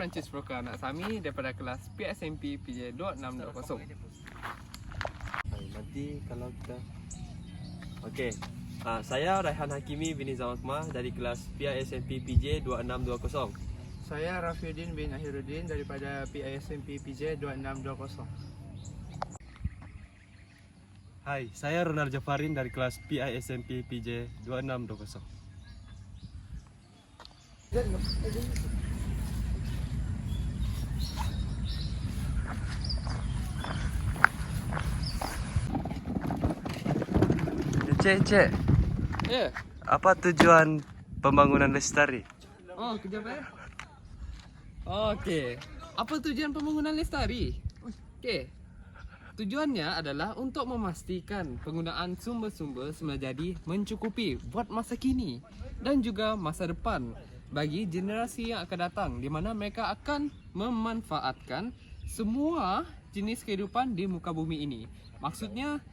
Francis Proka anak Sami daripada kelas PSMP PJ 2620. Nanti kalau kita okey. Saya Raihan Hakimi bin Zawakmah dari kelas PISMP PJ 2620. Saya Rafiuddin bin Ahiruddin daripada PISMP PJ 2620. Hai, saya Ronald Jafarin dari kelas PISMP PJ 2620. Cek, Ya. apa tujuan pembangunan lestari? Oh, kejap Okey. Apa tujuan pembangunan lestari? Okey. Tujuannya adalah untuk memastikan penggunaan sumber-sumber menjadi mencukupi buat masa kini dan juga masa depan bagi generasi yang akan datang, di mana mereka akan memanfaatkan semua jenis kehidupan di muka bumi ini. Maksudnya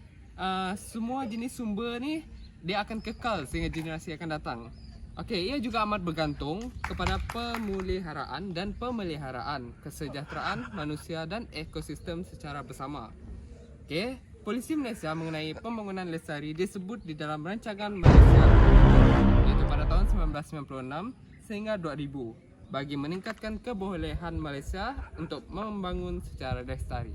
semua jenis sumber ni dia akan kekal sehingga generasi akan datang. Okey, ia juga amat bergantung kepada pemeliharaan dan pemeliharaan kesejahteraan manusia dan ekosistem secara bersama. Okey, Polisi Malaysia mengenai pembangunan lestari disebut di dalam rancangan Malaysia iaitu pada tahun 1996 sehingga 2000 bagi meningkatkan kebolehan Malaysia untuk membangun secara lestari.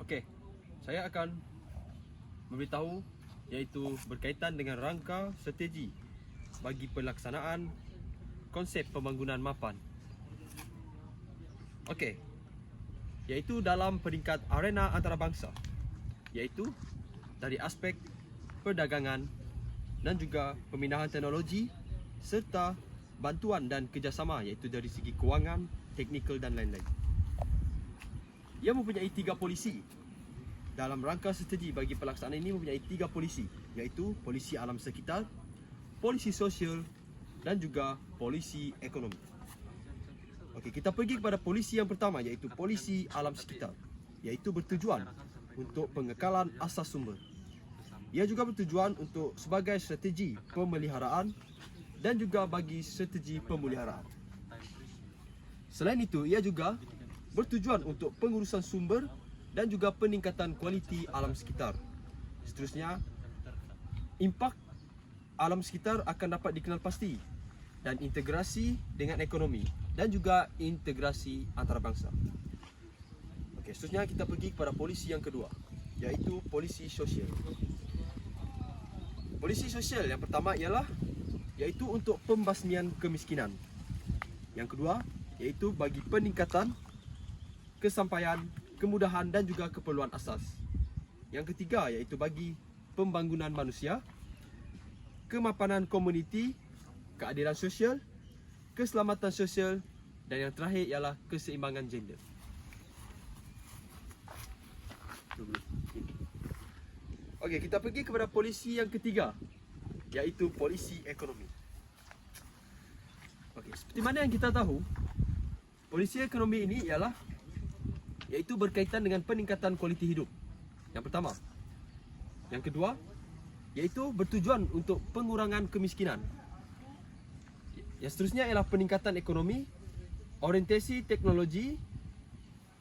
Okey, saya akan memberitahu iaitu berkaitan dengan rangka strategi bagi pelaksanaan konsep pembangunan mapan. Okey, iaitu dalam peringkat arena antarabangsa, iaitu dari aspek perdagangan dan juga pemindahan teknologi serta bantuan dan kerjasama iaitu dari segi kewangan, teknikal dan lain-lain. Ia mempunyai 3 polisi. Dalam rangka strategi bagi pelaksanaan ini mempunyai 3 polisi, iaitu polisi alam sekitar, polisi sosial dan juga polisi ekonomi. Okey, kita pergi kepada polisi yang pertama iaitu polisi alam sekitar, iaitu bertujuan untuk pengekalan asas sumber. Ia juga bertujuan untuk sebagai strategi pemeliharaan dan juga bagi strategi pemuliharaan. Selain itu, ia juga bertujuan untuk pengurusan sumber dan juga peningkatan kualiti alam sekitar. Seterusnya, impak alam sekitar akan dapat dikenal pasti dan integrasi dengan ekonomi dan juga integrasi antarabangsa. Okey, seterusnya kita pergi kepada polisi yang kedua, iaitu polisi sosial. Polisi sosial yang pertama ialah iaitu untuk pembasmian kemiskinan. Yang kedua iaitu bagi peningkatan kesampaian, kemudahan dan juga keperluan asas. Yang ketiga iaitu bagi pembangunan manusia, kemapanan komuniti, keadilan sosial, keselamatan sosial dan yang terakhir ialah keseimbangan gender. Okey, kita pergi kepada polisi yang ketiga, iaitu polisi ekonomi. Okey, seperti mana yang kita tahu, polisi ekonomi ini ialah iaitu berkaitan dengan peningkatan kualiti hidup. Yang pertama. Yang kedua, iaitu bertujuan untuk pengurangan kemiskinan. Yang seterusnya ialah peningkatan ekonomi, orientasi teknologi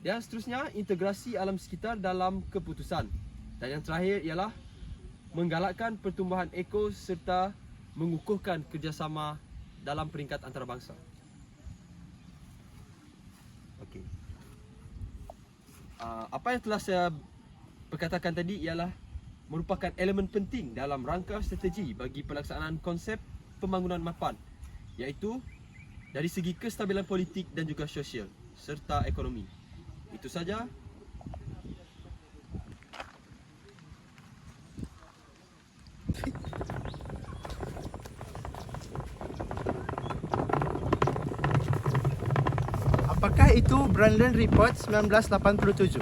dan seterusnya integrasi alam sekitar dalam keputusan. Dan yang terakhir ialah menggalakkan pertumbuhan eko serta mengukuhkan kerjasama dalam peringkat antarabangsa. Okey. Apa yang telah saya perkatakan tadi ialah merupakan elemen penting dalam rangka strategi bagi pelaksanaan konsep pembangunan mapan, iaitu dari segi kestabilan politik dan juga sosial serta ekonomi. Itu saja. Apakah itu Brundtland Report 1987?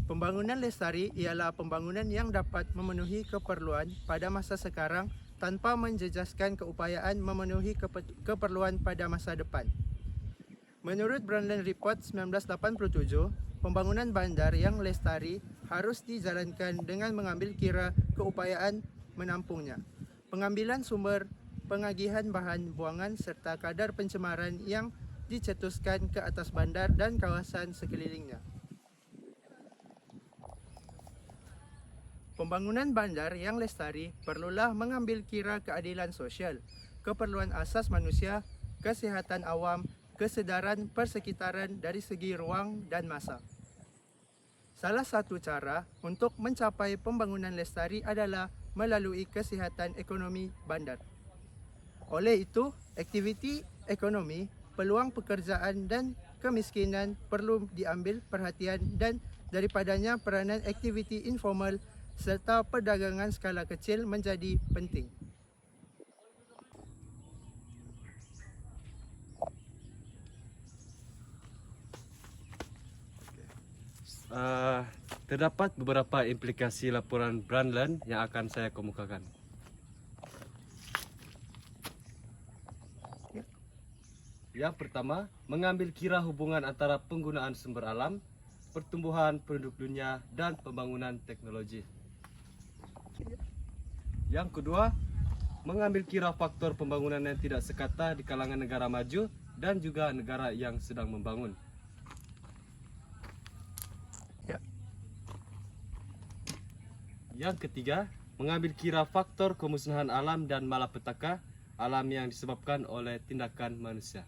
Pembangunan lestari ialah pembangunan yang dapat memenuhi keperluan pada masa sekarang tanpa menjejaskan keupayaan memenuhi keperluan pada masa depan. Menurut Brundtland Report 1987, pembangunan bandar yang lestari harus dijalankan dengan mengambil kira keupayaan menampungnya. Pengambilan sumber, pengagihan bahan buangan serta kadar pencemaran yang dicetuskan ke atas bandar dan kawasan sekelilingnya. Pembangunan bandar yang lestari perlulah mengambil kira keadilan sosial, keperluan asas manusia, kesihatan awam, kesedaran persekitaran dari segi ruang dan masa. Salah satu cara untuk mencapai pembangunan lestari adalah melalui kesihatan ekonomi bandar. Oleh itu, aktiviti ekonomi, peluang pekerjaan dan kemiskinan perlu diambil perhatian dan daripadanya peranan aktiviti informal serta perdagangan skala kecil menjadi penting. Terdapat beberapa implikasi laporan Brundtland yang akan saya kemukakan. Yang pertama, mengambil kira hubungan antara penggunaan sumber alam, pertumbuhan penduduk dunia, dan pembangunan teknologi. Yang kedua, mengambil kira faktor pembangunan yang tidak sekata di kalangan negara maju dan juga negara yang sedang membangun. Yang ketiga, mengambil kira faktor kemusnahan alam dan malapetaka alam yang disebabkan oleh tindakan manusia.